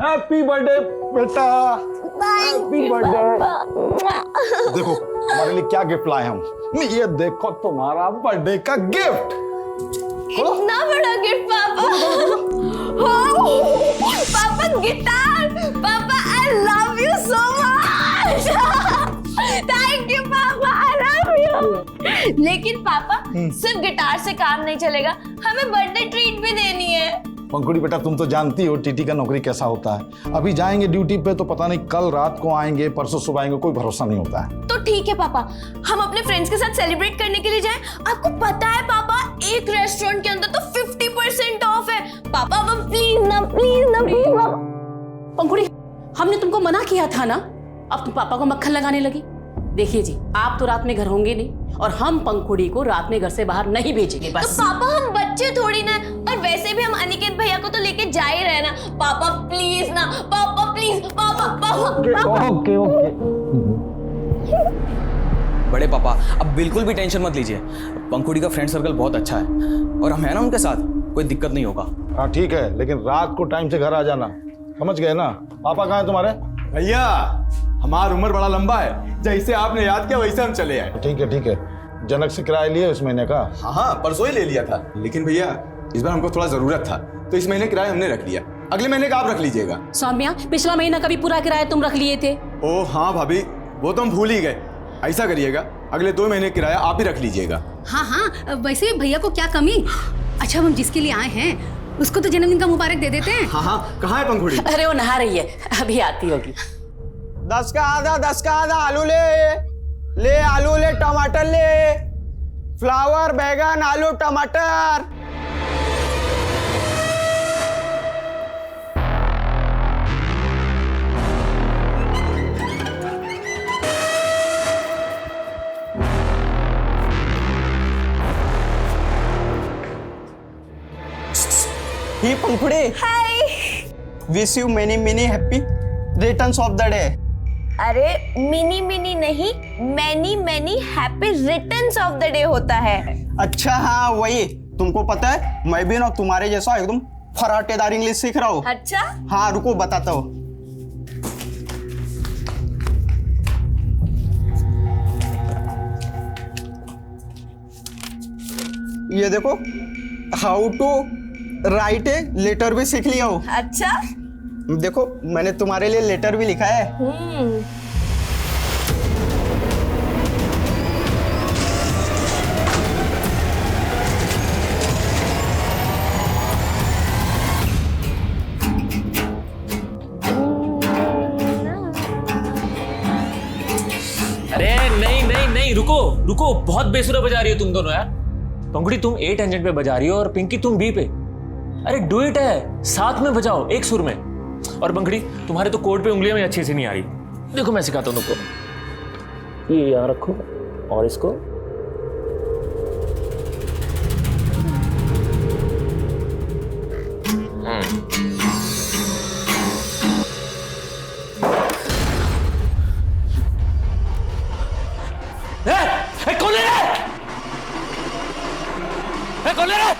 Happy birthday बेटा, happy birthday. देखो हमारे लिए क्या गिफ्ट लाए हम, ये देखो तुम्हारा बर्थडे का गिफ्ट। इतना बड़ा गिफ्ट पापा। पापा गिटार, पापा I love you so much. Thank you पापा, आई लव यू। लेकिन पापा सिर्फ गिटार से काम नहीं चलेगा, हमें बर्थडे ट्रीट भी देनी है। पंखुड़ी बेटा तुम तो जानती हो टीटी का नौकरी कैसा होता है। अभी जाएंगे ड्यूटी पे तो पता नहीं कल रात को आएंगे, परसों सुबह आएंगे, कोई भरोसा नहीं होता है। तो ठीक है पापा, हम अपने फ्रेंड्स के साथ सेलिब्रेट करने के लिए जाएं। आपको पता है पापा, एक रेस्टोरेंट के अंदर तो 50% ऑफ है। पापा अब प्लीज ना, प्लीज ना, प्लीज पापा। पंखुड़ी, हमने तुमको मना किया था ना, अब तुम पापा को मक्खन लगाने लगी। देखिए जी, आप तो रात में घर होंगे नहीं और हम पंखुड़ी को रात में घर से बाहर नहीं भेजेंगे बस। तो पापा हम बच्चे थोड़ी ना, और वैसे भी हम अनिकेत भैया को तो लेके जा ही रहे ना। पापा प्लीज ना, पापा प्लीज, पापा पापा। Okay okay. बड़े पापा अब बिल्कुल भी टेंशन मत लीजिए, पंखुड़ी का फ्रेंड सर्कल बहुत अच्छा है और हम है ना उनके साथ, कोई दिक्कत नहीं होगा। हाँ ठीक है, लेकिन रात को टाइम से घर आ जाना, समझ गए ना। पापा कहाँ है तुम्हारे? भैया हमारा उम्र बड़ा लंबा है, जैसे आपने याद किया वैसे हम चले आए। ठीक है ठीक है। जनक से किराया लिए इस महीने का? हाँ परसों ही ले लिया था, लेकिन भैया इस बार हमको थोड़ा जरूरत था तो इस महीने किराया हमने रख लिया, अगले महीने का आप रख लीजिएगा। सौम्या, पिछला महीना का भी पूरा किराया तुम रख लिए थे। ओ हाँ भाभी, वो तो हम भूल ही गए। ऐसा करिएगा, अगले 2 महीने किराया आप ही रख लीजिएगा। हाँ हाँ, वैसे भी भैया को क्या कमी। अच्छा हम जिसके लिए आए हैं उसको तो जन्मदिन का मुबारक दे देते हैं। हाँ हाँ, कहाँ है पंखुड़ी? अरे वो नहा रही है, अभी आती होगी। 10 का आधा आलू ले आलू ले, टमाटर ले, फ्लावर, बैगन, आलू, टमाटर। ही Pankhuri, hi. Wish you many many happy returns of the day. अरे मिनी मिनी नहीं, many many happy returns of the day होता है। अच्छा हाँ वही, तुमको पता है मैं भी ना तुम्हारे जैसा एकदम फराटेदार इंग्लिश सीख रहा हूँ। अच्छा हाँ रुको बताता हूँ। ये देखो, how to write a letter भी सीख लिया हूँ। अच्छा। देखो मैंने तुम्हारे लिए लेटर भी लिखा है। अरे नहीं नहीं नहीं, रुको रुको, बहुत बेसुरा बजा रही हो तुम दोनों यार। पंखुड़ी तुम ए टेंजेंट पे बजा रही हो और पिंकी तुम बी पे। अरे डुएट है, साथ में बजाओ एक सुर में। और पंखुड़ी तुम्हारे तो कोड पे उंगलियां में अच्छी से नहीं आ रही। देखो मैं सिखाता हूं तुमको, ये यहाँ रखो और इसको कौन है रे? कौन है रे?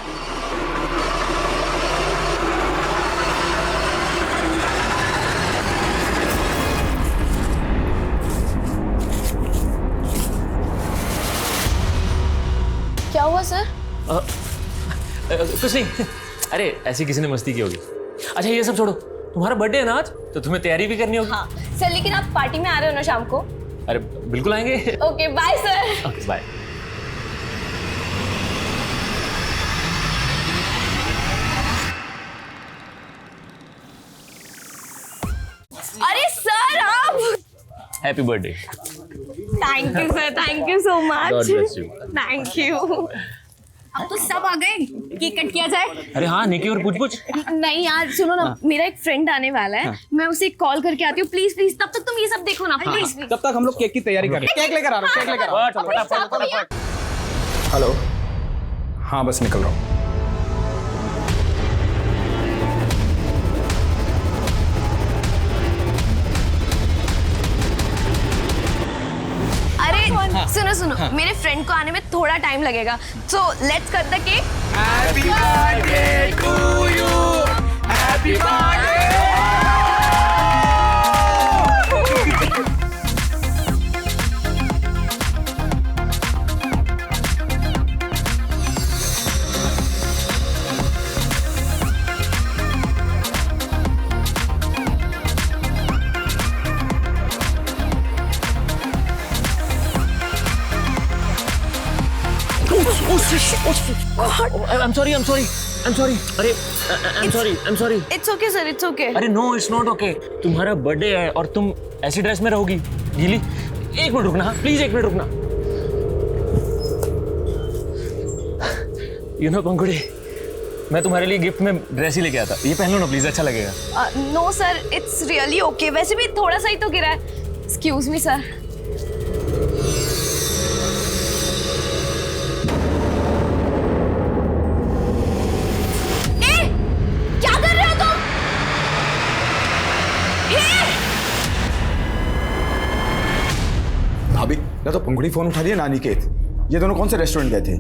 क्या हुआ सर? कुछ नहीं, अरे ऐसी किसी ने मस्ती की होगी। अच्छा ये सब छोड़ो, तुम्हारा बर्थडे है ना आज, तो तुम्हें तैयारी भी करनी होगी। हाँ सर, लेकिन आप पार्टी में आ रहे हो ना शाम को? अरे बिल्कुल आएंगे। Okay bye sir. Okay bye. अरे सर आप, happy birthday. Thank you sir, thank you so much. God bless you. Thank you. अब तो सब आ गए, केक कट किया जाए। अरे हाँ, निकी और पूछ पूछ। नहीं यार सुनो ना, मेरा एक फ्रेंड आने वाला है, मैं उसे कॉल करके आती हूँ। प्लीज प्लीज, तब तक तुम ये सब देखो ना, प्लीज प्लीज। तब तक हम लोग केक की तैयारी करें। केक लेकर आ रहा हूँ, केक लेकर आ रहा हूँ। हेलो, हाँ बस निकल रहा हूँ। अरे सुनो सुनो, मेरे फ्रेंड को आने में थोड़ा टाइम लगेगा, so let's cut the cake. Happy birthday to you, happy birthday. I'm sorry. अरे I'm sorry. It's okay sir, it's okay. अरे नो, इट्स नॉट ओके। तुम्हारा बर्थडे है और तुम ऐसी ड्रेस में रहोगी गीली। एक मिनट रुकना, प्लीज 1 मिनट रुकना। यू नो पंखुड़ी, मैं तुम्हारे लिए गिफ्ट में ड्रेस ही लेके आता। ये पहन लो ना प्लीज, अच्छा लगेगा। No sir, it's really okay. वैसे भी थोड़ा सा ही तो गिरा है। Excuse me sir. क्या कर रहे हो तुम? भाभी, या तो पंखुड़ी फोन उठा रही है ना अनिकेत। ये दोनों कौन से रेस्टोरेंट गए थे?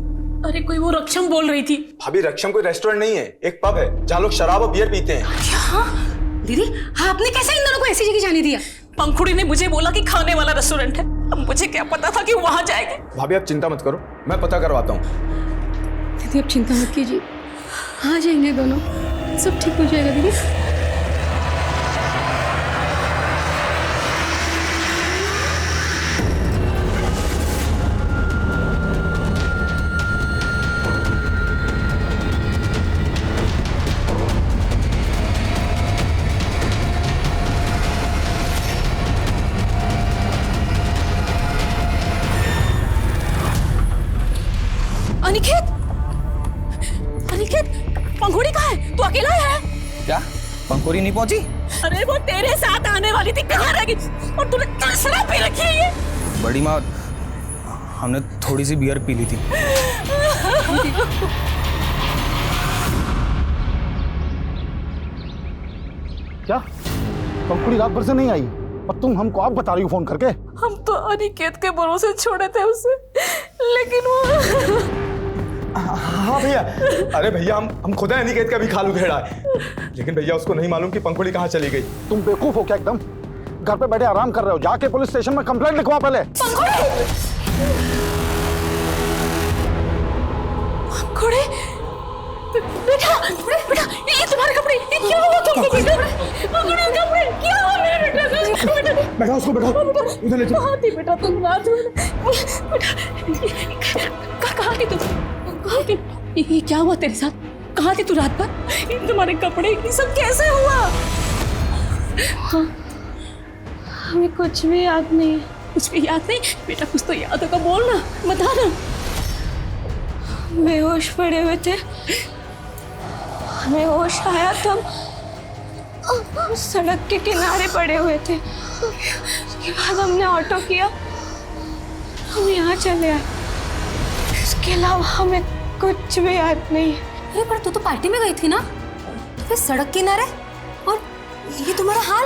अरे कोई वो रक्षम बोल रही थी। भाभी, रक्षम कोई रेस्टोरेंट नहीं है, एक पब है जहाँ लोग शराब और बियर पीते हैं। क्या दीदी, आपने कैसे इन दोनों को ऐसी जगह जाने दिया? पंखुड़ी ने मुझे बोला कि खाने वाला रेस्टोरेंट है। अब मुझे क्या पता था कि वहां जाएंगे। भाभी, आप चिंता मत करो, मैं पता करवाता हूँ। दीदी अब चिंता मत कीजिए, आ जाएंगे दोनों, सब ठीक हो जाएगा दीदी। अनिकेत, पंखुड़ी कहाँ है? तू अकेला है? क्या पंखुड़ी नहीं पहुंची? अरे वो तेरे साथ आने वाली थी, कहाँ रह गई? और तूने क्या शराब पी रखी है ये? बड़ी माँ, हमने थोड़ी सी बियर पी ली थी। क्या पंखुड़ी रात भर से नहीं आई और तुम हमको आप बता रही हो फोन करके? हम तो अनिकेत के भरोसे छोड़े थे उसे, लेकिन वो हाँ भैया, अरे भैया हम खुद है अनिकेत का भी खालू खेड़ा है, लेकिन भैया उसको नहीं मालूम कि पंखुड़ी कहाँ चली गई। तुम बेवकूफ हो क्या एकदम? घर पे बैठे आराम कर रहे हो, जाके पुलिस स्टेशन में कंप्लेंट लिखवा पहले। पंखुड़ी, बेटा बेटा, ये तुम्हारे कपड़े, ये क्या हुआ तुमको बेटा? पंखुड़ी कपड़े क्या हुआ मेरे बेटा? बैठा उसको, बैठा उधर ले चलो। कहाँ थी बेटा तुम रात में? कहाँ थी तुम? कहाँ थी? ये क्या हुआ तेरे साथ? कहाँ थी तू रात भर? इन तुम्हारे कपड़े ये सब कैसे हुआ? हाँ, हमें कुछ भी याद नहीं है। कुछ भी याद नहीं? बेटा कुछ तो याद होगा, बोल ना, बता ना। बेहोश पड़े हुए थे, हमें होश आया तब हम सड़क के किनारे पड़े हुए थे। उसके बाद हमने ऑटो किया, हम यहाँ चले आए। इसके अलावा हमें कुछ भी याद नहीं है। अरे पर तू तो पार्टी में गई थी ना, तो फिर सड़क किनारे और ये तुम्हारा हाल?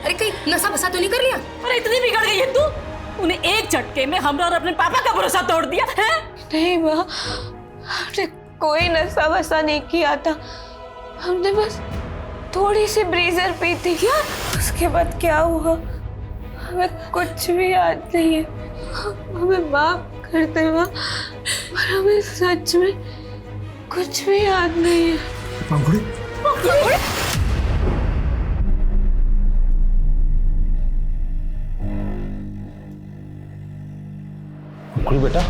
अरे कहीं नशा बसा तो नहीं कर लिया? अरे इतनी बिगड़ गई है तू? उन्हें एक झटके में हमरा और अपने पापा का भरोसा तोड़ दिया है? नहीं माँ, हमने कोई नशा वसा नहीं किया था। हमने बस थोड़ी सी ब्रीजर पी थी। क्या? उसके बाद क्या हुआ हमें कुछ भी याद नहीं है। हमें माफ कर दे माँ, पर हमें सच में कुछ भी याद नहीं है। पंखुड़ी, पंखुड़ी बेटा,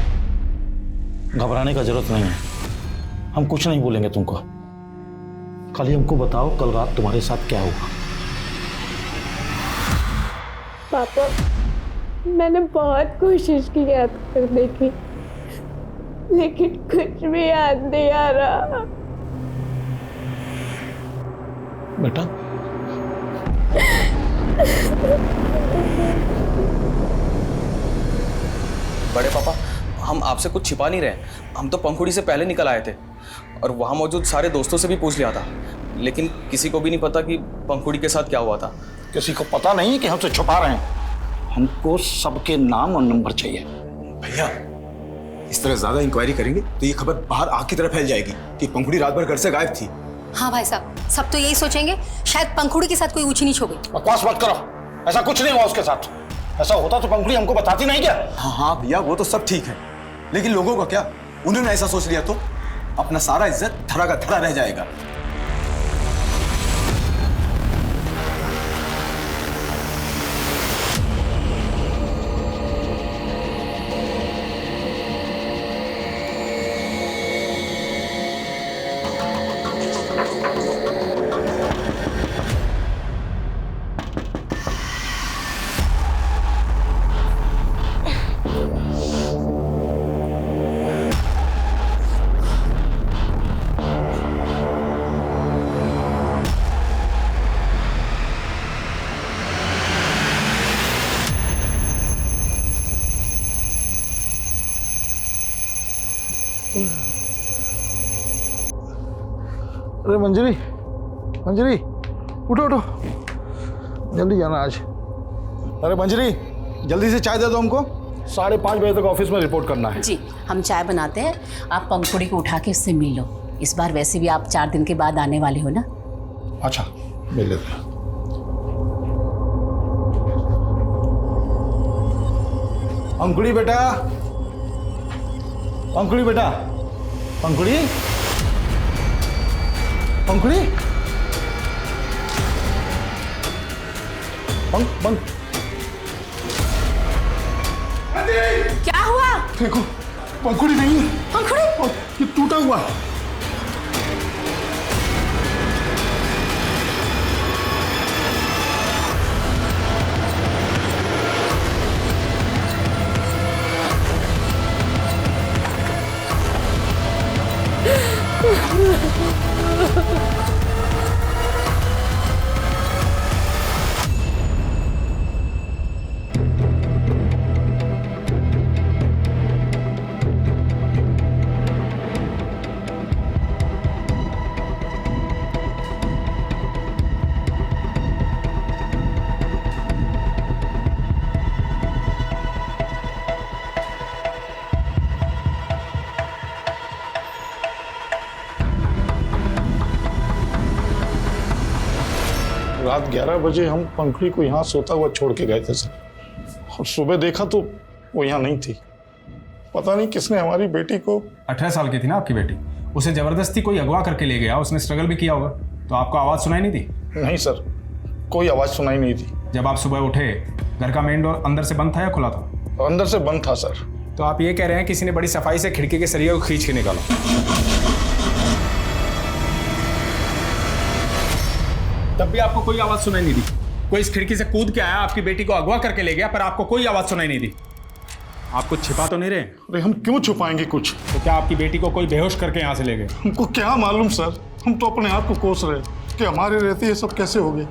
घबराने का जरूरत नहीं है, हम कुछ नहीं बोलेंगे तुमको। खाली हमको बताओ कल रात तुम्हारे साथ क्या हुआ? पापा, मैंने बहुत कोशिश की याद करने की, लेकिन कुछ भी याद नहीं आ रहा। बेटा बड़े पापा, हम आपसे कुछ छिपा नहीं रहे। हम तो पंखुड़ी से पहले निकल आए थे और वहाँ मौजूद सारे दोस्तों से भी पूछ लिया था, लेकिन किसी को भी नहीं पता कि पंखुड़ी के साथ क्या हुआ था। किसी को पता नहीं कि हमसे छुपा रहे हैं। हमको सबके नाम और नंबर चाहिए। भैया इस तरह ज्यादा इंक्वायरी करेंगे तो ये खबर बाहर आग की तरह फैल जाएगी कि पंखुड़ी रात भर घर से गायब थी। हाँ भाई साहब, सब तो यही सोचेंगे शायद पंखुड़ी के साथ कोई ऊंची नीच हो गई। बकवास मत करो, ऐसा कुछ नहीं हुआ उसके साथ। ऐसा होता तो पंखुड़ी हमको बताती नहीं क्या? हाँ भैया, वो तो सब ठीक है, लेकिन लोगों का क्या? उन्होंने ऐसा सोच लिया तो अपना सारा इज्जत धरा का धरा रह जाएगा। अरे मंजरी, मंजरी उठो उठो, जल्दी जाना आज। अरे मंजरी जल्दी से चाय दे दो हमको, 5:30 बजे तक ऑफिस में रिपोर्ट करना है। जी हम चाय बनाते हैं, आप पंखुड़ी को उठा के उससे मिल लो। इस बार वैसे भी आप 4 दिन के बाद आने वाले हो ना। अच्छा मिल लेते हैं। पंखुड़ी बेटा, पंखुड़ी बेटा, पंखुड़ी, पंखुड़ी, पंख, क्या हुआ? देखो पंखुड़ी नहीं है। पंखुड़ी? और ये टूटा हुआ है। रात 11 बजे हम पंखुड़ी को यहाँ सोता हुआ छोड़ के गए थे सर, और सुबह देखा तो वो यहाँ नहीं थी। पता नहीं किसने हमारी बेटी को। 18 साल की थी ना आपकी बेटी, उसे जबरदस्ती कोई अगवा करके ले गया, उसने स्ट्रगल भी किया होगा, तो आपको आवाज़ सुनाई नहीं दी? नहीं सर, कोई आवाज़ सुनाई नहीं दी। जब आप सुबह उठे घर का मेन डोर अंदर से बंद था या खुला था? अंदर से बंद था सर। तो आप ये कह रहे हैं किसी ने बड़ी सफाई से खिड़की के सरिये को खींच के निकाला, तब भी आपको कोई आवाज़ सुनाई नहीं दी? कोई इस खिड़की से कूद के आया, आपकी बेटी को अगवा करके ले गया, पर आपको कोई आवाज़ सुनाई नहीं दी? आप कुछ छिपा तो नहीं रहे? अरे हम क्यों छुपाएंगे कुछ? तो क्या आपकी बेटी को कोई बेहोश करके यहाँ से ले गए? हमको क्या मालूम सर, हम तो अपने आप को कोस रहे कि हमारे रहते ये सब कैसे हो गए।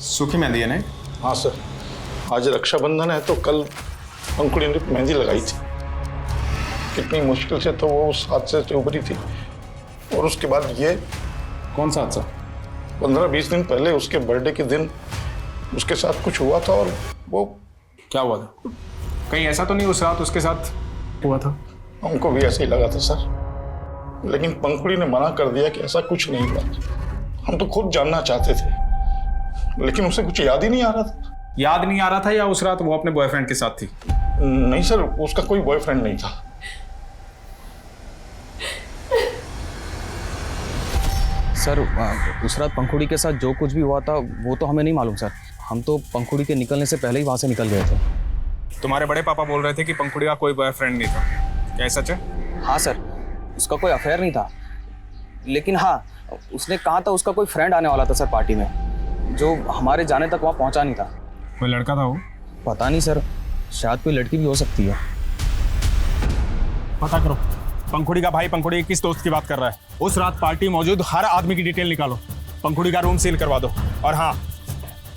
सूखी मेहंदी है नहीं? हाँ सर, आज रक्षाबंधन है तो कल पंखुड़ी ने मेहंदी लगाई थी। कितनी मुश्किल से तो वो उस हादसे से उभरी थी, और उसके बाद ये। कौन सा हादसा? 15-20 दिन पहले उसके बर्थडे के दिन उसके साथ कुछ हुआ था, और वो। क्या हुआ था? कहीं ऐसा तो नहीं उस रात उसके साथ हुआ था? हमको भी ऐसे ही लगा था सर, लेकिन पंखुड़ी ने मना कर दिया कि ऐसा कुछ नहीं हुआ। हम तो खुद जानना चाहते थे, लेकिन उसे कुछ याद ही नहीं आ रहा था। याद नहीं आ रहा था या उस रात वो अपने बॉयफ्रेंड के साथ थी? नहीं सर, उसका कोई बॉयफ्रेंड नहीं था। सर उस रात पंखुड़ी के साथ जो कुछ भी हुआ था वो तो हमें नहीं मालूम सर। हम तो पंखुड़ी के निकलने से पहले ही वहाँ से निकल गए थे। तुम्हारे बड़े पापा बोल रहे थे कि पंखुड़ी का कोई बॉयफ्रेंड नहीं था, क्या सच है? हाँ सर, उसका कोई अफेयर नहीं था, लेकिन हाँ उसने कहा था उसका कोई फ्रेंड आने वाला था सर पार्टी में, जो हमारे जाने तक वहाँ पहुँचा नहीं था। कोई लड़का था वो? पता नहीं सर, शायद कोई लड़की भी हो सकती है। पता करो पंखुड़ी का भाई पंखुड़ी के किस दोस्त की बात कर रहा है। उस रात पार्टी मौजूद हर आदमी की डिटेल निकालो, पंखुड़ी का रूम सील करवा दो, और हाँ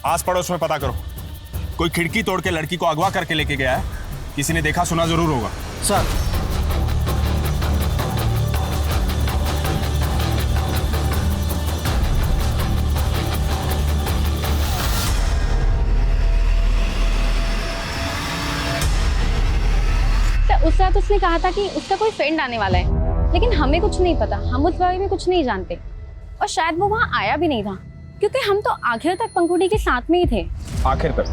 आस पड़ोस में पता करो कोई खिड़की तोड़ के लड़की को अगवा करके लेके गया है, किसी ने देखा सुना जरूर होगा। सर उस रात उसने कहा था कि उसका कोई फ्रेंड आने वाला है, लेकिन हमें कुछ नहीं पता, हम उस बारे में कुछ नहीं जानते, और शायद वो वहाँ आया भी नहीं था, क्योंकि हम तो आखिर तक पंखुड़ी के साथ में ही थे। आखिर तक?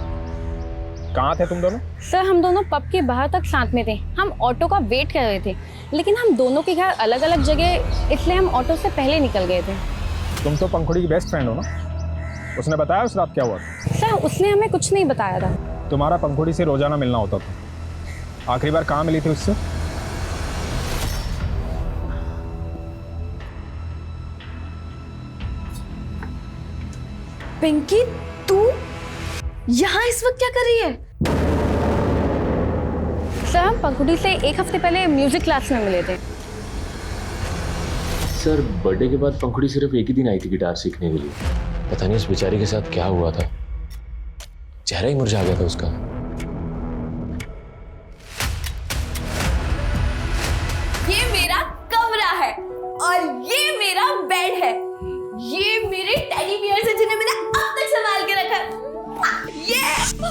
कहाँ थे तुम दोनों? सर हम दोनों पब के बाहर तक साथ में थे, हम ऑटो का वेट कर रहे थे, लेकिन हम दोनों के घर अलग अलग जगह, इसलिए हम ऑटो से पहले निकल गए थे। तुम तो पंखुड़ी की बेस्ट फ्रेंड हो ना, उसने बताया उस रात क्या हुआ? सर उसने हमें कुछ नहीं बताया था। तुम्हारा पंखुड़ी से रोजाना मिलना होता था, आखिरी बार कहाँ मिली थी उससे? पिंकी तू यहाँ इस वक्त क्या कर रही है? सर हम पंखुड़ी से 1 हफ्ते पहले म्यूजिक क्लास में मिले थे। सर बर्थडे के बाद पंखुड़ी सिर्फ एक ही दिन आई थी गिटार सीखने के लिए। पता नहीं उस बेचारी के साथ क्या हुआ था, चेहरा ही मुरझा गया था उसका।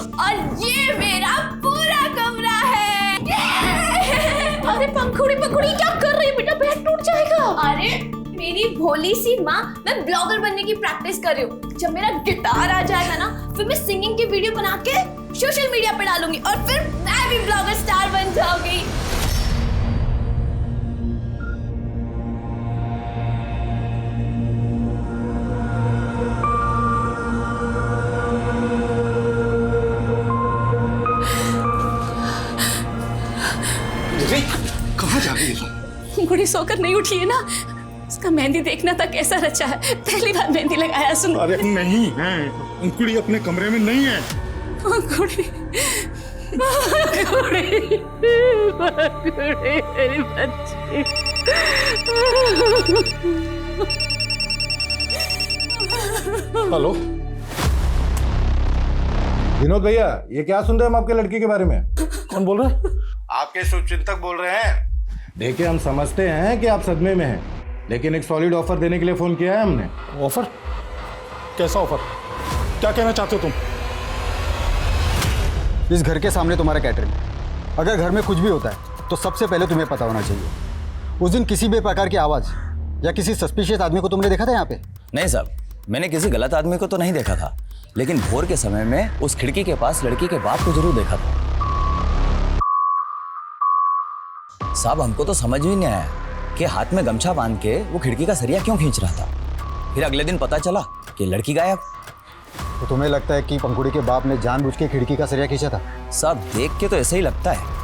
और ये मेरा पूरा कमरा है। अरे पंखुड़ी पंखुड़ी क्या कर रही है बेटा, बेड टूट जाएगा। अरे मेरी भोली सी माँ, मैं ब्लॉगर बनने की प्रैक्टिस कर रही हूँ। जब मेरा गिटार आ जाएगा ना, फिर मैं सिंगिंग की वीडियो बना के सोशल मीडिया पे डालूंगी और फिर मैं भी ब्लॉगर स्टार बन जाऊंगी। कहाँ जा रही है? पंखुड़ी सोकर नहीं उठी है ना, उसका मेहंदी देखना था कैसा रचा है। पहली बार मेहंदी लगाया। सुन अरे नहीं है, पंखुड़ी अपने कमरे में नहीं है। पंखुड़ी पंखुड़ी पंखुड़ी मेरी बच्ची। हेलो विनोद भैया, ये क्या सुन रहे हैं हम आपके लड़की के बारे में? कौन बोल रहा है? आपके शुभचिंतक बोल रहे हैं। देखिए, हम समझते हैं कि आप सदमे में हैं, लेकिन एक सॉलिड ऑफर देने के लिए फोन किया है हमने। ऑफर? कैसा ऑफर? क्या कहना चाहते हो तुम? इस घर के सामने तुम्हारा कैटरिंग, अगर घर में कुछ भी होता है तो सबसे पहले तुम्हें पता होना चाहिए। उस दिन किसी भी प्रकार की आवाज़ या किसी सस्पिशियस आदमी को तुमने देखा था यहाँ पे? नहीं साहब, मैंने किसी गलत आदमी को तो नहीं देखा था, लेकिन भोर के समय में उस खिड़की के पास लड़की के बाप को जरूर देखा था। साहब, हमको तो समझ भी नहीं आया कि हाथ में गमछा बांध के वो खिड़की का सरिया क्यों खींच रहा था। फिर अगले दिन पता चला कि लड़की गायब। तो तुम्हें लगता है कि पंखुड़ी के बाप ने जानबूझ के खिड़की का सरिया खींचा था? साहब, देख के तो ऐसे ही लगता है।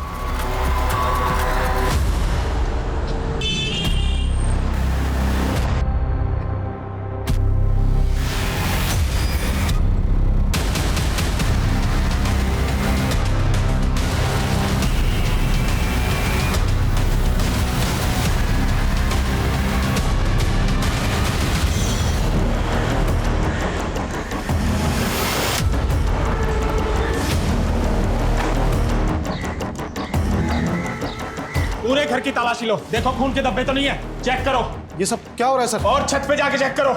पूरे घर की तलाशी लो, देखो खून के धब्बे तो नहीं है, चेक करो। ये सब क्या हो रहा है सर? और छत पे जाके चेक करो।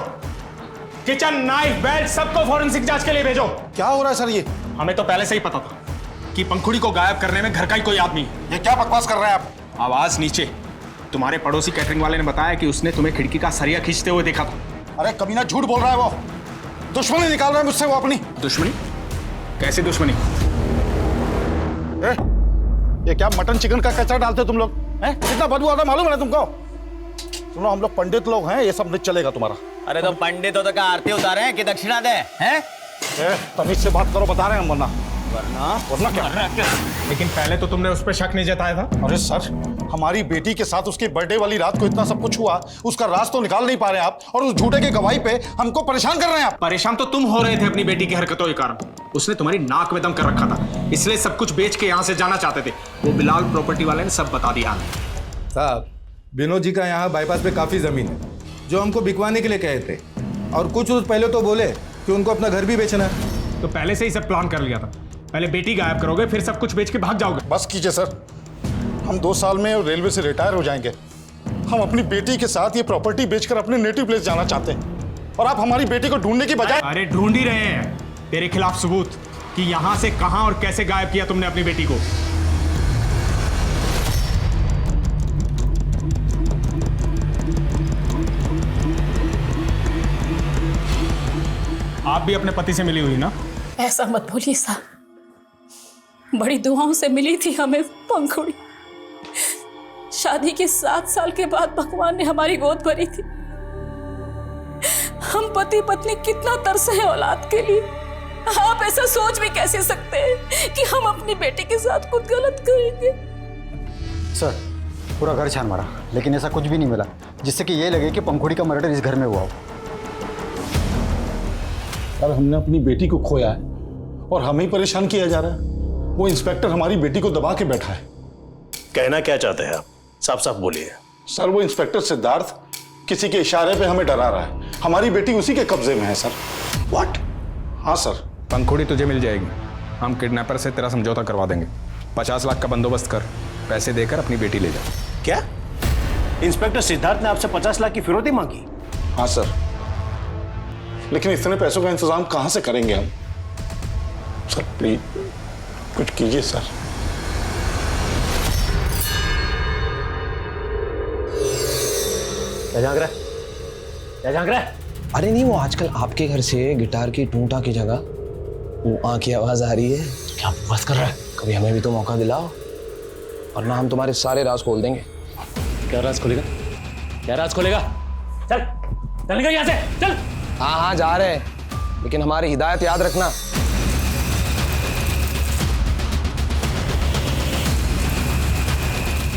किचन, नाइफ, बेड सबको फॉरेंसिक जांच के लिए भेजो। क्या हो रहा है सर? ये हमें तो पहले से ही पता था कि पंखुड़ी को गायब करने में घर का ही कोई आदमी है। ये क्या बकवास कर रहे हैं आप? आवाज नीचे। तुम्हारे पड़ोसी कैटरिंग वाले ने बताया कि उसने तुम्हें खिड़की का सरिया खींचते हुए देखा था। अरे कमीना झूठ बोल रहा है वो। दुश्मनी निकाल रहा है मुझसे वो अपनी। दुश्मनी? कैसी दुश्मनी? ये क्या मटन चिकन का कचरा डालते हो तुम लोग? हैं? कितना बदबू आता है मालूम है ना तुमको? सुनो, हम लोग पंडित लोग हैं, ये सब नहीं चलेगा तुम्हारा। अरे तो पंडित हो तो क्या आरती उतारे हैं कि दक्षिणा दे हैं? तमीज से बात करो, बता रहे हैं हम। वरना क्या? लेकिन पहले तो तुमने उस पर शक नहीं जताया था। अरे सर, हमारी बेटी के साथ उसके बर्थडे वाली रात को इतना सब कुछ हुआ, उसका राज तो निकाल नहीं पा रहे आप, और उस झूठे की गवाही पे हमको परेशान कर रहे हैं आप। परेशान तो तुम हो रहे थे अपनी बेटी की हरकतों के कारण। उसने तुम्हारी नाक में दम कर रखा था, इसलिए सब कुछ बेच के यहाँ से जाना चाहते थे। वो बिलाल प्रॉपर्टी वाले ने सब बता दिया। साहब, विनोद जी का यहाँ बाईपास पे काफी जमीन है जो हमको बिकवाने के लिए कहे थे, और कुछ रोज पहले तो बोले कि उनको अपना घर भी बेचना है। तो पहले से ही सब प्लान कर लिया था। पहले बेटी गायब करोगे, फिर सब कुछ बेच के भाग जाओगे। बस कीजिए सर, हम 2 साल में रेलवे से रिटायर हो जाएंगे। हम अपनी बेटी के साथ ये प्रॉपर्टी बेचकर अपने नेटिव प्लेस जाना चाहते हैं, और आप हमारी बेटी को ढूंढने की बजाय। अरे ढूंढ ही रहे हैं तेरे खिलाफ सबूत कि यहाँ से कहाँ और कैसे गायब किया तुमने अपनी बेटी को। आप भी अपने पति से मिली हुई ना? ऐसा मत बोलिए साहब, बड़ी दुआओं से मिली थी हमें पंखुड़ी। शादी के 7 साल के बाद भगवान ने हमारी गोद भरी थी। हम पति पत्नी कितना तरसे हैं औलाद के लिए। आप ऐसा सोच भी कैसे सकते हैं कि हम अपनी बेटी के साथ कुछ गलत करेंगे? सर, पूरा घर छान मारा, लेकिन ऐसा कुछ भी नहीं मिला जिससे कि ये लगे कि पंखुड़ी का मर्डर इस घर में हुआ हो। अब हमने अपनी बेटी को खोया है और हमें ही परेशान किया जा रहा है। वो इंस्पेक्टर हमारी बेटी को दबा के बैठा है। कहना क्या चाहते हैं आप? साफ साफ बोलिए। सर, वो इंस्पेक्टर सिद्धार्थ किसी के इशारे पे हमें डरा रहा है। हमारी बेटी उसी के कब्जे में है सर। व्हाट? हाँ सर। पंखुड़ी तुझे मिल जाएगी। हम किडनैपर से तेरा समझौता करवा देंगे। 50 लाख का बंदोबस्त कर, पैसे देकर अपनी बेटी ले जा। क्या इंस्पेक्टर सिद्धार्थ ने आपसे 50 लाख की फिरौती मांगी? हाँ सर, लेकिन इतने पैसों का इंतजाम कहां से करेंगे हम? सर प्लीज कुछ कीजिए सर। क्या झांक रहा है? क्या झांक रहा है? अरे नहीं, वो आजकल आपके घर से गिटार की टूटा की जगह वो आँ की आवाज आ रही है। क्या बस कर रहा है? कभी हमें भी तो मौका दिलाओ, और ना हम तुम्हारे सारे राज खोल देंगे। क्या राज खोलेगा? क्या राज खोलेगा? चल चल निकल यहाँ से, चल। हाँ जा रहे हैं, लेकिन हमारी हिदायत याद रखना।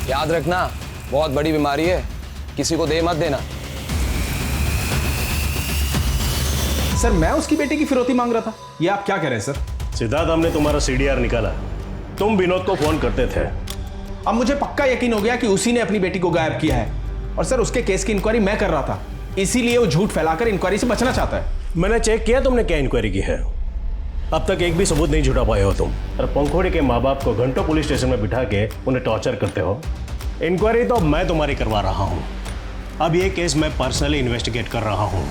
याद रखना, बहुत बड़ी बीमारी है, किसी को दे मत देना। सर मैं उसकी बेटे की फिरौती मांग रहा था, ये आप क्या कह रहे हैं सर? सिद्धार्थ, हमने तुम्हारा सीडीआर निकाला। तुम विनोद को फोन करते थे। अब मुझे पक्का यकीन हो गया कि उसी ने अपनी बेटी को गायब किया है, और सर उसके केस की इंक्वायरी मैं कर रहा था, इसीलिए वो झूठ फैलाकर इंक्वायरी से बचना चाहता है। मैंने चेक किया तुमने क्या इंक्वायरी की है। अब तक एक भी सबूत नहीं जुटा पाए हो तुम, और पंखुड़ी के माँ बाप को घंटों पुलिस स्टेशन में बिठा के उन्हें टॉर्चर करते हो। इंक्वायरी तो अब मैं तुम्हारी करवा रहा हूँ। अब ये केस मैं पर्सनली इन्वेस्टिगेट कर रहा हूँ।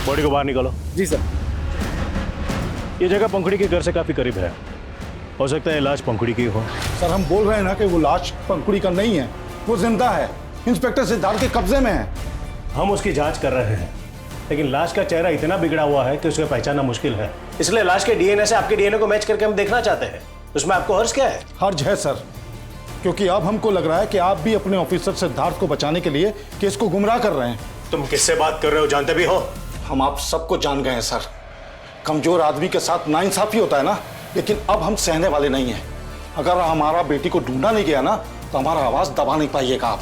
बॉडी को बाहर निकालो। जी सर। ये जगह पंखुड़ी के घर से काफी करीब है, हो सकता है लाश पंखुड़ी की हो। सर हम बोल रहे हैं ना कि वो लाश पंखुड़ी का नहीं है, वो जिंदा है, इंस्पेक्टर सिद्धार्थ के कब्जे में है। हम उसकी जांच कर रहे हैं, लेकिन लाश का चेहरा इतना बिगड़ा हुआ है कि उसे पहचानना मुश्किल है। इसलिए लाश के डीएनए से आपके डीएनए को मैच करके हम देखना चाहते हैं। उसमें आपको हर्ज क्या है? हर्ज है सर, क्योंकि अब हमको लग रहा है कि आप भी अपने ऑफिसर सिद्धार्थ को बचाने के लिए केस को गुमराह कर रहे हैं। तुम किससे बात कर रहे हो, जानते भी हो? हम आप सबको जान गए हैं सर। कमजोर आदमी के साथ नाइंसाफी होता है ना, लेकिन अब हम सहने वाले नहीं हैं। अगर हमारा बेटी को ढूंढा नहीं गया ना, तो हमारा आवाज दबा नहीं पाइएगा आप।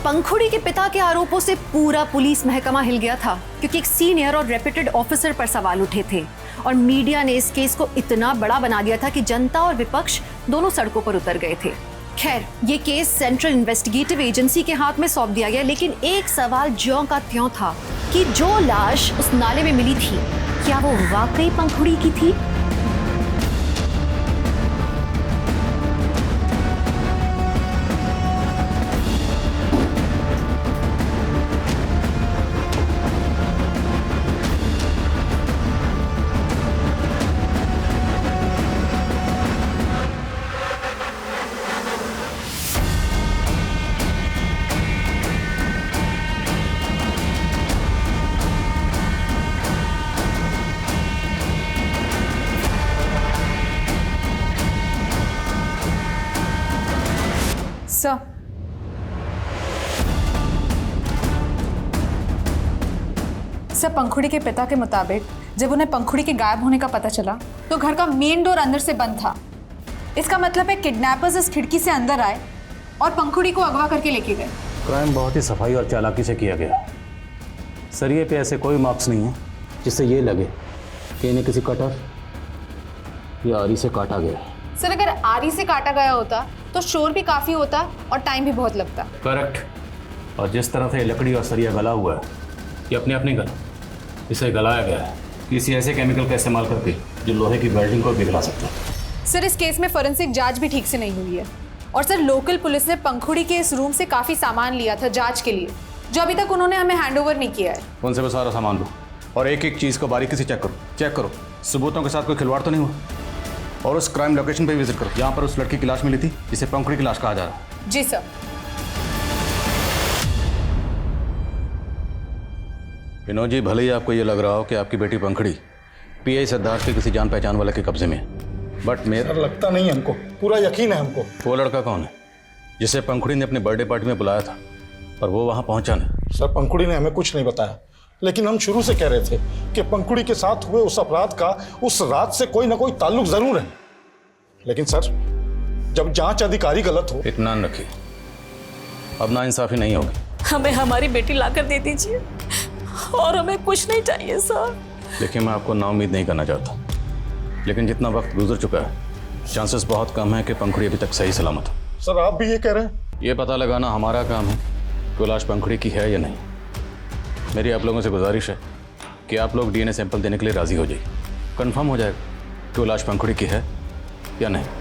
पंखुड़ी के पिता के आरोपों से पूरा पुलिस महकमा हिल गया था, क्योंकि एक सीनियर और रेप्यूटेड ऑफिसर पर सवाल उठे थे, और मीडिया ने इस केस को इतना बड़ा बना दिया था कि जनता और विपक्ष दोनों सड़कों पर उतर गए थे। खैर, ये केस सेंट्रल इन्वेस्टिगेटिव एजेंसी के हाथ में सौंप दिया गया, लेकिन एक सवाल ज्यों का त्यों था कि जो लाश उस नाले में मिली थी, क्या वो वाकई पंखुड़ी की थी? सर, पंखुड़ी के पिता के मुताबिक जब उन्हें पंखुड़ी के गायब होने का पता चला तो घर का मेन डोर अंदर से बंद था। इसका मतलब है किडनैपर्स इस खिड़की से अंदर आए और पंखुड़ी को अगवा करके लेके गए। क्राइम बहुत ही सफाई और चालाकी से किया गया। सरिये पे ऐसे कोई मार्क्स नहीं है जिससे ये लगे कि इन्हें किसी कटर या आरी से काटा गया। सर, अगर आरी से काटा गया होता तो शोर भी काफी होता और टाइम भी बहुत लगता। करेक्ट। और जिस तरह से ये लकड़ी और सरिया गला हुआ है, ये अपने अपने गला, इसे गलाया गया है किसी ऐसे केमिकल का इस्तेमाल करके जो लोहे की वेल्डिंग को पिघला सकता है। सर, इस केस में फोरेंसिक जांच भी ठीक से नहीं हुई है, और सर लोकल पुलिस ने पंखुड़ी के इस रूम से काफी सामान लिया था जांच के लिए, जो अभी तक उन्होंने हमें हैंडओवर नहीं किया है। उनसे भी सारा सामान लो और एक एक चीज़ को बारीकी से चेक करो, सबूतों के साथ कोई खिलवाड़ तो नहीं हुआ। और उस क्राइम लोकेशन पे विजिट करो जहाँ पर उस लड़की की लाश मिली थी, जिसे पंखुड़ी की लाश कहा जा रहा है। जी सर। विनोद जी, भले ही आपको ये लग रहा हो कि आपकी बेटी पंखुड़ी पीआई सिद्धार्थ के किसी जान पहचान वाले के कब्जे में है, बट मेरा लगता नहीं है हमको, पूरा यकीन है हमको। वो लड़का कौन है जिसे पंखुड़ी ने अपने बर्थडे पार्टी में बुलाया था और वो वहाँ पहुँचा नहीं? सर, पंखुड़ी ने हमें कुछ नहीं बताया, लेकिन हम शुरू से कह रहे थे कि पंखुड़ी के साथ हुए उस अपराध का उस रात से कोई ना कोई ताल्लुक जरूर है। लेकिन सर, जब जांच अधिकारी गलत हो। इत्मीनान रखिए, अब नाइंसाफी नहीं होगी। हमें हमारी बेटी लाकर दे दीजिए और हमें कुछ नहीं चाहिए सर। देखिए, मैं आपको नाउम्मीद नहीं करना चाहता, लेकिन जितना वक्त गुजर चुका है, चांसेस बहुत कम है कि पंखुड़ी अभी तक सही सलामत हो। सर, आप भी ये कह रहे हैं? ये पता लगाना हमारा काम है वो लाश पंखुड़ी की है या नहीं। मेरी आप लोगों से गुजारिश है कि आप लोग डीएनए सैंपल देने के लिए राजी हो जाइए। कंफर्म हो जाएगा कि वो लाश पंखुड़ी की है या नहीं।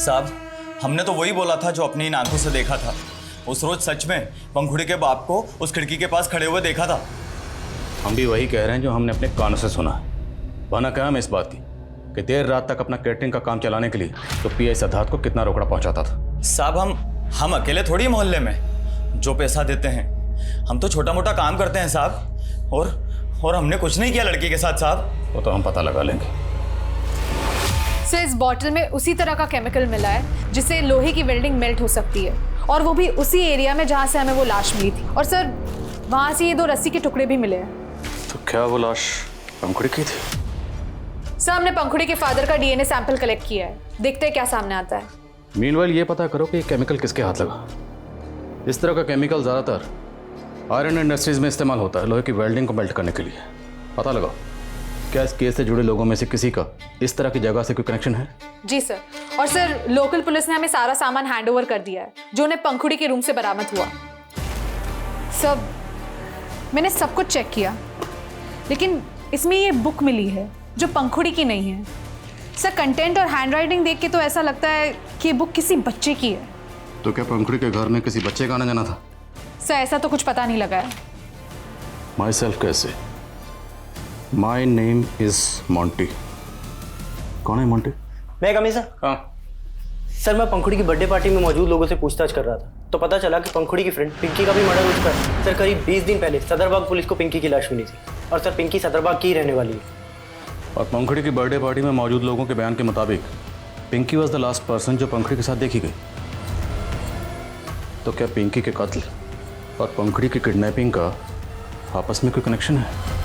साहब, हमने तो वही बोला था जो अपनी इन आंखों से देखा था। उस रोज सच में पंखुड़ी के बाप को उस खिड़की के पास खड़े हुए देखा था। हम भी वही कह रहे हैं जो हमने अपने कानों से सुना है। बहाना क्या है इस बात की कि देर रात तक अपना कैटरिंग का काम चलाने के लिए तो पीआई सिद्धार्थ को कितना रोकड़ा पहुंचाता था। साहब, हम अकेले थोड़ी मोहल्ले में जो पैसा देते हैं, हम तो छोटा मोटा काम करते हैं साहब। और हमने कुछ नहीं किया लड़की के साथ साहब। वो तो हम पता लगा लेंगे। सर, इस बॉटल में उसी तरह का केमिकल मिला है जिससे लोहे की वेल्डिंग मेल्ट हो सकती है, और वो भी उसी एरिया में जहाँ से हमें वो लाश मिली थी। और सर, वहाँ से ये 2 रस्सी के टुकड़े भी मिले हैं। तो क्या वो लाश पंखुड़ी की थी? सर, हमने पंखुड़ी के फादर का डीएनए सैंपल कलेक्ट किया है, देखते हैं क्या सामने आता है। मीनवाइल ये पता करो कि ये केमिकल किसके हाथ लगा। इस तरह का केमिकल ज़्यादातर आयरन इंडस्ट्रीज में इस्तेमाल होता है लोहे की वेल्डिंग को मेल्ट करने के लिए। पता लगाओ क्या इस केस से जुड़े लोगों में से किसी का इस तरह की जगह से कोई कनेक्शन है? जी सर। और सर, लोकल पुलिस ने हमें सारा सामान हैंडओवर कर दिया है जो उन्हें पंखुड़ी के रूम से बरामद हुआ। सर, मैंने सब कुछ चेक किया, लेकिन इसमें ये बुक मिली है जो पंखुड़ी की नहीं है। सर, कंटेंट और हैंडराइटिंग देख के तो ऐसा लगता है कि ये बुक किसी बच्चे की है। तो क्या पंखुड़ी के घर में किसी बच्चे का आना जाना था? सर, ऐसा तो कुछ पता नहीं लगा है। माई सेल्फ कैसे? My name is Monty. कौन है मॉन्टी? मैं कमी सर। हाँ सर, मैं पंखुड़ी की बर्थडे पार्टी में मौजूद लोगों से पूछताछ कर रहा था, तो पता चला कि पंखुड़ी की फ्रेंड पिंकी का भी मर्डर हो चुका है। सर, करीब 20 दिन पहले सदरबाग पुलिस को पिंकी की लाश मिली थी, और सर पिंकी सदरबाग की रहने वाली है। और पंखुड़ी की बर्थडे पार्टी में मौजूद लोगों के बयान के मुताबिक Pinky was the last person जो पंखुड़ी के साथ देखी गई। तो क्या पिंकी के कत्ल और पंखुड़ी की किडनैपिंग का आपस में कोई कनेक्शन है?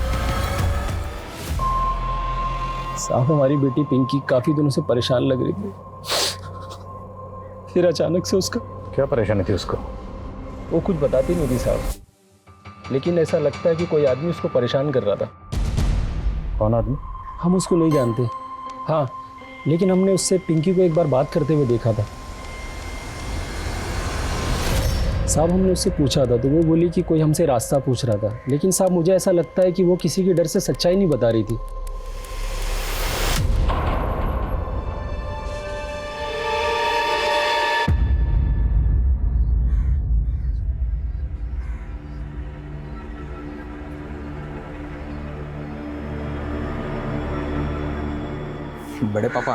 साहब, हमारी बेटी पिंकी काफी दिनों से परेशान लग रही थी, फिर अचानक से उसका क्या परेशानी थी उसको? वो कुछ बताती नहीं थी साहब, लेकिन ऐसा लगता है कि कोई आदमी उसको परेशान कर रहा था। कौन आदमी? हम उसको नहीं जानते। हाँ, लेकिन हमने उससे पिंकी को एक बार बात करते हुए देखा था साहब। हमने उससे पूछा था तो वो बोली कि कोई हमसे रास्ता पूछ रहा था, लेकिन साहब मुझे ऐसा लगता है कि वो किसी के डर से सच्चाई नहीं बता रही थी। बड़े पापा,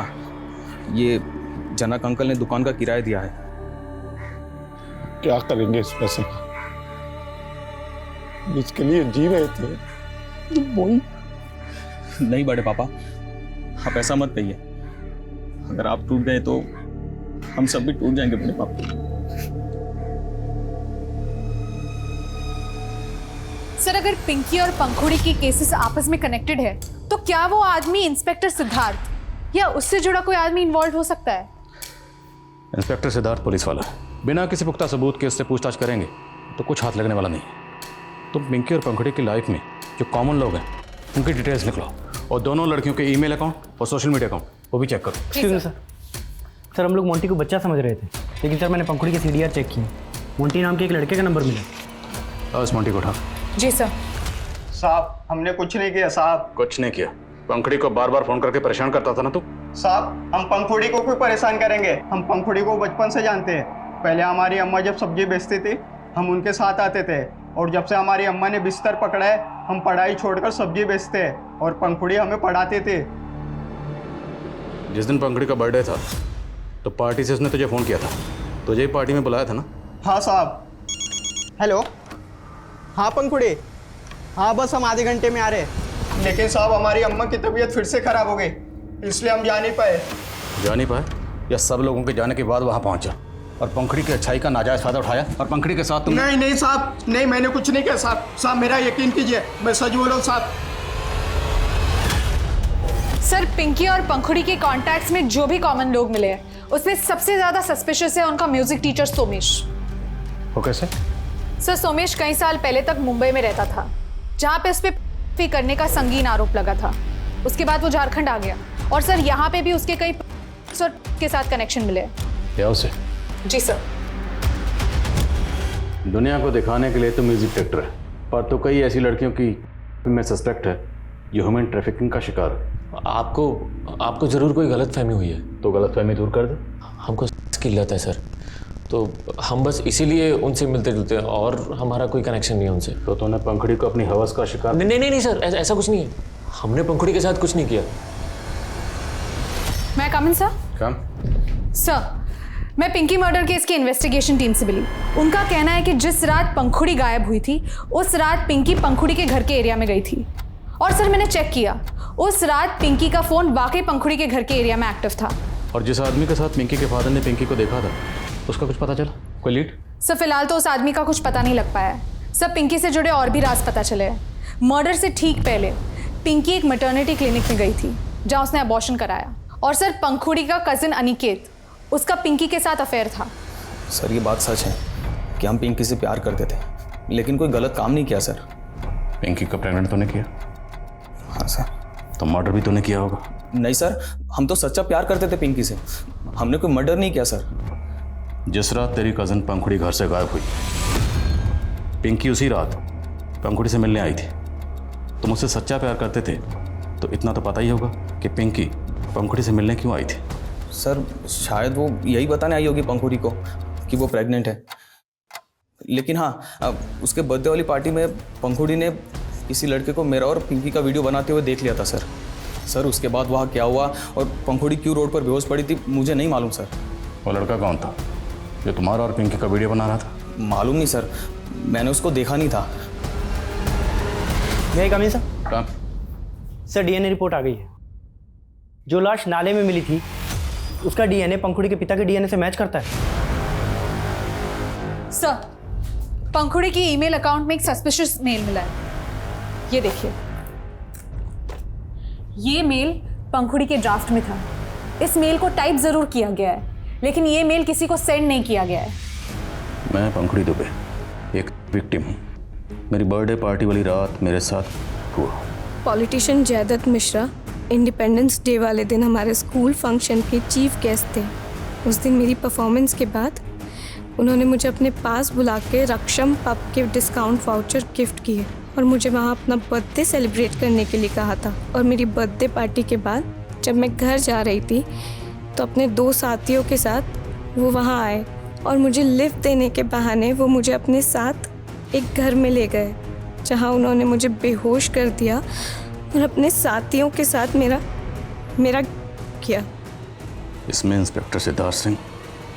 ये जनक अंकल ने दुकान का किराया दिया है। क्या करेंगे इस पैसे का? जिसके लिए जी रहे थे वही। नहीं बड़े पापा, आप ऐसा मत कहिए। अगर आप टूट गए तो हम सब भी टूट जाएंगे बड़े पापा। सर, अगर पिंकी और पंखुड़ी की केसेस आपस में कनेक्टेड है तो क्या वो आदमी इंस्पेक्टर सिद्धार्थ या उससे जुड़ा कोई आदमी इन्वॉल्व हो सकता है? इंस्पेक्टर सिद्धार्थ पुलिस वाला है। बिना किसी पुख्ता सबूत के उससे पूछताछ करेंगे तो कुछ हाथ लगने वाला नहीं है। तुम पिंकी और पंखुड़ी की लाइफ में जो कॉमन लोग हैं उनकी डिटेल्स निकलो, और दोनों लड़कियों के ईमेल अकाउंट और सोशल मीडिया अकाउंट वो भी चेक करो। Excuse me sir. सर, हम लोग मोंटी को बच्चा समझ रहे थे, लेकिन सर मैंने पंखुड़ी के सीडीआर चेक किए, मोंटी नाम के एक लड़के का नंबर मिला। इस मोंटी को उठा। जी सर। साहब, हमने कुछ नहीं किया साहब। कुछ नहीं किया? पंखुड़ी को बार बार फोन करके परेशान करता था ना तू? साहब, हम पंखुड़ी को क्यों परेशान करेंगे? हम पंखुड़ी को बचपन से जानते हैं। पहले हमारी अम्मा जब सब्जी बेचती थी हम उनके साथ आते थे, और जब से हमारी अम्मा ने बिस्तर पकड़ा है हम पढ़ाई छोड़कर सब्जी बेचते हैं, और पंखुड़ी हमें पढ़ाते थे। जिस दिन पंखुड़ी का बर्थडे था तो पार्टी से उसने तुझे फोन किया था, तुझे पार्टी में बुलाया था ना? हाँ साहब। हेलो, हाँ पंखुड़ी, हाँ बस हम आधे घंटे में आ रहे हैं। लेकिन साहब, हमारी अम्मा की तबीयत फिर से खराब हो गई, इसलिए हम जा नहीं पाए। जा नहीं पाए या सब लोगों के जाने के बाद वहां पहुंचा और पंखुड़ी की अच्छाई का नाजायज फायदा उठाया और पंखुड़ी के साथ तुम? नहीं नहीं साहब, नहीं, मैंने कुछ नहीं किया साहब। साहब मेरा यकीन कीजिए, मैं सच बोल रहा हूँ साहब। सर पिंकी और पंखुड़ी के कॉन्टैक्ट्स में जो भी कॉमन लोग मिले हैं उसमें सबसे ज्यादा सस्पिशियस है उनका म्यूजिक टीचर सोमेश। वो कैसे? सर सोमेश कई साल पहले तक मुंबई में रहता था जहाँ पे उस पे करने का संगीन आरोप लगा था। उसके बाद वो झारखंड आ गया और सर यहाँ पे भी उसके कई के साथ कनेक्शन मिले। क्या उसे? जी सर। दुनिया को दिखाने के लिए तो म्यूजिक डायरेक्टर है, पर तो कई ऐसी लड़कियों की में सस्पेक्ट है जो ह्यूमन ट्रैफिकिंग का शिकार है। आपको जरूर कोई गलतफहमी हुई है। तो गलतफहमी दूर कर दे। हमको की लत है सर, तो हम बस इसीलिए उनसे मिलते जुलते हैं और हमारा कोई कनेक्शन नहीं है उनसे। तो तूने पंखुड़ी को अपनी हवस का शिकार? नहीं सर, ऐसा कुछ नहीं है। हमने पंखुड़ी के साथ कुछ नहीं किया। मैं कम इन सर? कम। सर मैं पिंकी मर्डर केस की इन्वेस्टिगेशन टीम से मिली। उनका कहना है कि जिस रात पंखुड़ी गायब हुई थी उस रात पिंकी पंखुड़ी के घर के एरिया में गई थी। और सर मैंने चेक किया, उस रात पिंकी का फोन वाकई पंखुड़ी के घर के एरिया में एक्टिव था। और जिस आदमी के साथ पिंकी के फादर ने पिंकी को देखा था उसका कुछ पता चला? कोई लीड? सर फिलहाल तो उस आदमी का कुछ पता नहीं लग पाया है। सर पिंकी से जुड़े और भी राज पता चले हैं। मर्डर से ठीक पहले पिंकी एक मैटरनिटी क्लिनिक में गई थी जहाँ उसने अबॉर्शन कराया। और सर पंखुड़ी का कजिन अनिकेत, उसका पिंकी के साथ अफेयर था। सर ये बात सच है कि हम पिंकी से प्यार करते थे, लेकिन कोई गलत काम नहीं किया सर। पिंकी को प्रेग्नेंट तूने किया? हाँ सर। तो मर्डर भी तूने किया होगा? नहीं सर, हम तो सच्चा प्यार करते थे पिंकी से, हमने कोई मर्डर नहीं किया सर। जिस रात तेरी कजन पंखुड़ी घर से गायब हुई, पिंकी उसी रात पंखुड़ी से मिलने आई थी। तुम उससे सच्चा प्यार करते थे तो इतना तो पता ही होगा कि पिंकी पंखुड़ी से मिलने क्यों आई थी। सर शायद वो यही बताने आई होगी पंखुड़ी को कि वो प्रेग्नेंट है। लेकिन हाँ, उसके बर्थडे वाली पार्टी में पंखुड़ी ने किसी लड़के को मेरा और पिंकी का वीडियो बनाते हुए देख लिया था सर। सर उसके बाद वहाँ क्या हुआ और पंखुड़ी क्यों रोड पर बेहोश पड़ी थी मुझे नहीं मालूम सर। वो लड़का कौन था जो तुम्हारा और पिंकी का वीडियो बना रहा था? मालूम नहीं सर, मैंने उसको देखा नहीं था। मैं कमी सर? कहाँ? सर डीएनए रिपोर्ट आ गई है। जो लाश नाले में मिली थी उसका डीएनए पंखुड़ी के पिता के डीएनए से मैच करता है। सर पंखुड़ी की ईमेल अकाउंट में एक सस्पिशियस मेल मिला है। ये देखिए, ये मेल पंखुड़ी के ड्राफ्ट में था। इस मेल को टाइप जरूर किया गया है लेकिन ये मेल किसी को सेंड नहीं किया गया है। मैं पंखुड़ी दुबे एक विक्टिम हूँ। मेरी बर्थडे पार्टी वाली रात मेरे साथ हुआ। Politician Jaidutt Mishra independence day वाले दिन हमारे स्कूल फंक्शन के चीफ गेस्ट थे। उस दिन मेरी परफॉर्मेंस के बाद उन्होंने मुझे अपने पास बुला के रक्षम पब के डिस्काउंट वाउचर गिफ्ट किए और मुझे वहाँ अपना बर्थडे सेलिब्रेट करने के लिए कहा था। और मेरी बर्थडे पार्टी के बाद जब मैं घर जा रही थी तो अपने 2 साथियों के साथ वो वहाँ आए और मुझे लिफ्ट देने के बहाने वो मुझे अपने साथ एक घर में ले गए जहाँ उन्होंने मुझे बेहोश कर दिया और अपने साथियों के साथ मेरा किया। इसमें इंस्पेक्टर सिद्धार्थ सिंह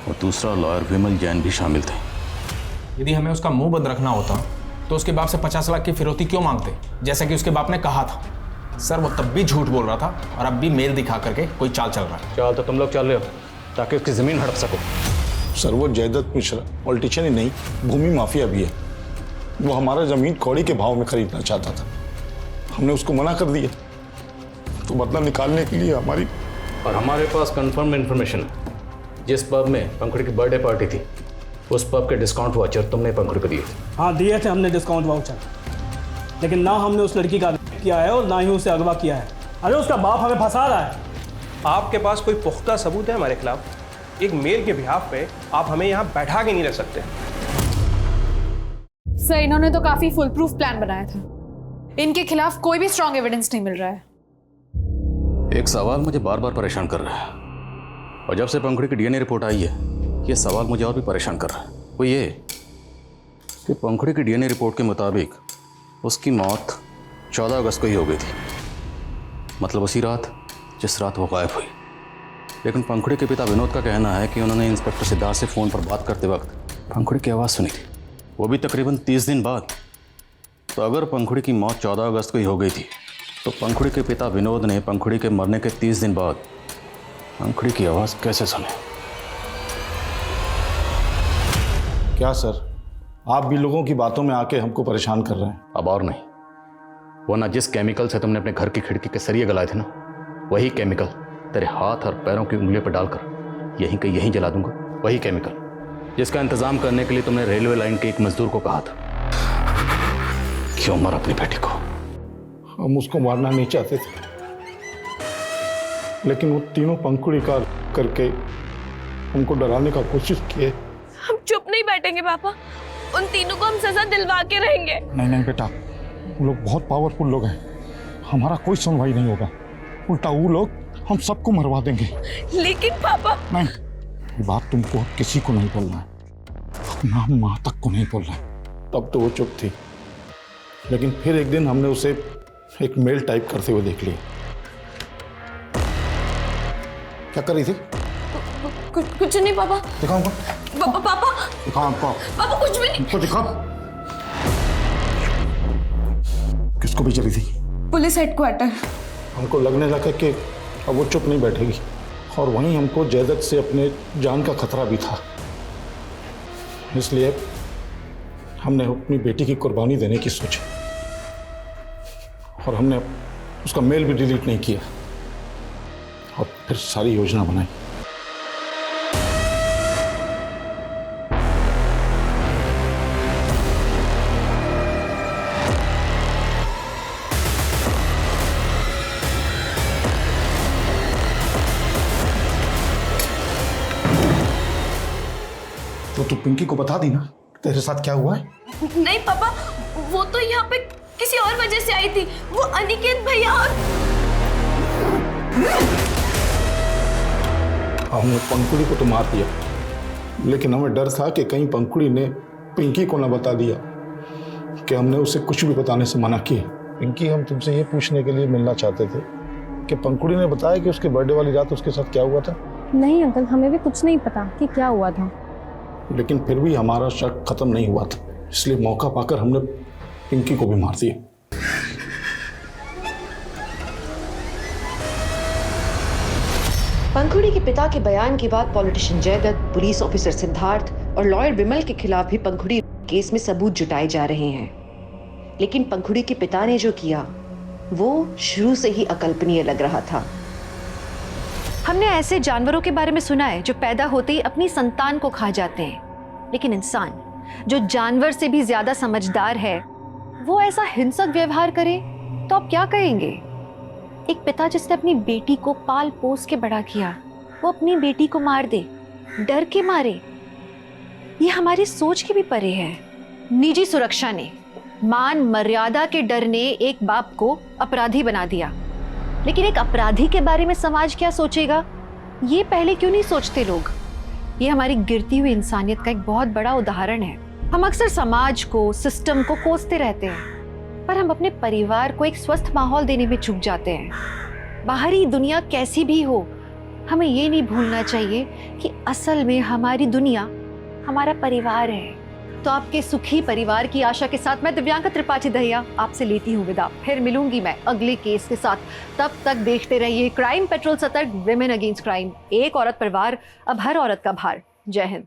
और दूसरा लॉयर विमल जैन भी शामिल थे। यदि हमें उसका मुंह बंद रखना होता तो उसके बाप से 50 लाख की फिरौती क्यों मांगते, जैसा कि उसके बाप ने कहा था। सर वो तब भी झूठ बोल रहा था और अब भी मेल दिखा करके कोई चाल चल रहा है। चाल तो तुम लोग चल रहे हो ताकि उसकी जमीन हड़प सको। सर वो जयदत्त मिश्रा पॉलिटिशियन ही नहीं, भूमि माफिया भी है। वो हमारा जमीन कौड़ी के भाव में खरीदना चाहता था, हमने उसको मना कर दिया। तो बदला निकालने के लिए हमारे पास कंफर्म इन्फॉर्मेशन है। जिस पब में पंखुड़ी की बर्थडे पार्टी थी उस पब के डिस्काउंट वाउचर तुमने पंखुड़ी को दिए थे। हाँ दिए थे हमने डिस्काउंट वाउचर, लेकिन ना हमने उस लड़की का रेप किया है और ना ही उसे अगवा किया है। अरे उसका बाप हमें फंसा रहा है। आपके पास कोई पुख्ता सबूत है हमारे खिलाफ? एक मेल के बिहाफ पे आप हमें यहाँ बैठा के नहीं रख सकते। सर इन्होंने तो काफी फुल प्रूफ प्लान बनाया था। इनके खिलाफ कोई भी स्ट्रॉन्ग एविडेंस नहीं मिल रहा है। एक सवाल मुझे बार बार परेशान कर रहा है और जब से पंखुड़ी की डीएनए रिपोर्ट आई है ये सवाल मुझे और भी परेशान कर रहा है। वो ये कि पंखुड़ी की डीएनए रिपोर्ट के मुताबिक उसकी मौत 14 अगस्त को ही हो गई थी, मतलब उसी रात जिस रात वो गायब हुई। लेकिन पंखुड़ी के पिता विनोद का कहना है कि उन्होंने इंस्पेक्टर सिद्धार्थ से फ़ोन पर बात करते वक्त पंखुड़ी की आवाज़ सुनी थी, वो भी तकरीबन 30 दिन बाद। तो अगर पंखुड़ी की मौत 14 अगस्त को ही हो गई थी तो पंखुड़ी के पिता विनोद ने पंखुड़ी के मरने के 30 दिन बाद पंखुड़ी की आवाज़ कैसे सुनी? क्या सर आप भी लोगों की बातों में आके हमको परेशान कर रहे हैं? अब और नहीं, वरना जिस केमिकल से तुमने अपने घर की खिड़की के सरिये गलाए थे ना वही केमिकल तेरे हाथ और पैरों की उंगलियों पर डालकर यहीं के यहीं जला दूंगा। वही केमिकल जिसका इंतजाम करने के लिए तुमने रेलवे लाइन के एक मजदूर को कहा था। क्यों मारा अपनी बेटी को? हम उसको मारना नहीं चाहते थे, लेकिन वो तीनों पंखुड़ी का करके हमको डराने का कोशिश किए। हम चुप नहीं बैठेंगे पापा, उन तीनों को हम सजा दिलवा के रहेंगे। नहीं नहीं बेटा, वो लोग बहुत पावरफुल लोग हैं, हमारा कोई सुनवाई नहीं होगा। उल्टा वो लोग हम सबको मरवा देंगे। लेकिन पापा नहीं, ये बात तुमको किसी को नहीं बोलना है, अपना माँ तक को नहीं बोलना है। तब तो वो चुप थी, लेकिन फिर एक दिन हमने उसे एक मेल टाइप करते हुए देख लिया। क्या कर रही थी? कुछ नहीं पापा। दिखाओ पापा दिखाओ पापा कुछ भी नहीं। तो दिखाओ। किसको भेज रही थी? Police headquarter. हमको लगने लगा कि अब वो चुप नहीं बैठेगी, और वहीं हमको जैदत से अपने जान का खतरा भी था। इसलिए हमने अपनी बेटी की कुर्बानी देने की सोची, और हमने उसका मेल भी डिलीट नहीं किया, और फिर सारी योजना बनाई। तो तू पिंकी को बता दी ना तेरे साथ क्या हुआ है? नहीं पापा, वो तो यहाँ पे किसी और वजह से आई थी। वो अनिकेत भैया और हमने पंखुड़ी को तो मार दिया, लेकिन हमें डर था कि कहीं पंखुड़ी ने पिंकी को ना बता दिया कि हमने उसे कुछ भी बताने से मना किया। पिंकी, हम तुमसे ये पूछने के लिए मिलना चाहते थे कि पंखुड़ी ने बताया कि उसके बर्थडे वाली रात उसके साथ क्या हुआ था? नहीं अंकल, हमें भी कुछ नहीं पता कि क्या हुआ था। लेकिन फिर भी हमारा शक खत्म नहीं हुआ था, इसलिए मौका पाकर हमने पिंकी को भी मार दिया। पंखुड़ी के पिता के बयान के बाद politician Jaidutt, police officer Siddharth और लॉयर विमल के खिलाफ भी पंखुड़ी केस में सबूत जुटाए जा रहे हैं। लेकिन पंखुड़ी के पिता ने जो किया वो शुरू से ही अकल्पनीय लग रहा था। हमने ऐसे जानवरों के बारे में सुना है जो पैदा होते ही अपनी संतान को खा जाते हैं, लेकिन इंसान जो जानवर से भी ज्यादा समझदार है वो ऐसा हिंसक व्यवहार करे तो आप क्या कहेंगे? एक पिता जिसने अपनी बेटी को पाल पोस के बड़ा किया, वो अपनी बेटी को मार दे, डर के मारे। ये हमारी सोच के भी परे है। निजी सुरक्षा ने, मान मर्यादा के डर ने एक बाप को अपराधी बना दिया, लेकिन एक अपराधी के बारे में समाज क्या सोचेगा ये पहले क्यों नहीं सोचते लोग? ये हमारी गिरती हुई इंसानियत का एक बहुत बड़ा उदाहरण है। हम अक्सर समाज को, सिस्टम को कोसते रहते हैं, पर हम अपने परिवार को एक स्वस्थ माहौल देने में चूक जाते हैं। बाहरी दुनिया कैसी भी हो, हमें ये नहीं भूलना चाहिए कि असल में हमारी दुनिया हमारा परिवार है। तो आपके सुखी परिवार की आशा के साथ मैं दिव्यांका त्रिपाठी दहिया आपसे लेती हूँ विदा। फिर मिलूंगी मैं अगले केस के साथ। तब तक देखते रहिए क्राइम पेट्रोल, सतर्क, विमेन अगेंस्ट क्राइम। एक औरत पर वार, अब हर औरत का भार। जय हिंद।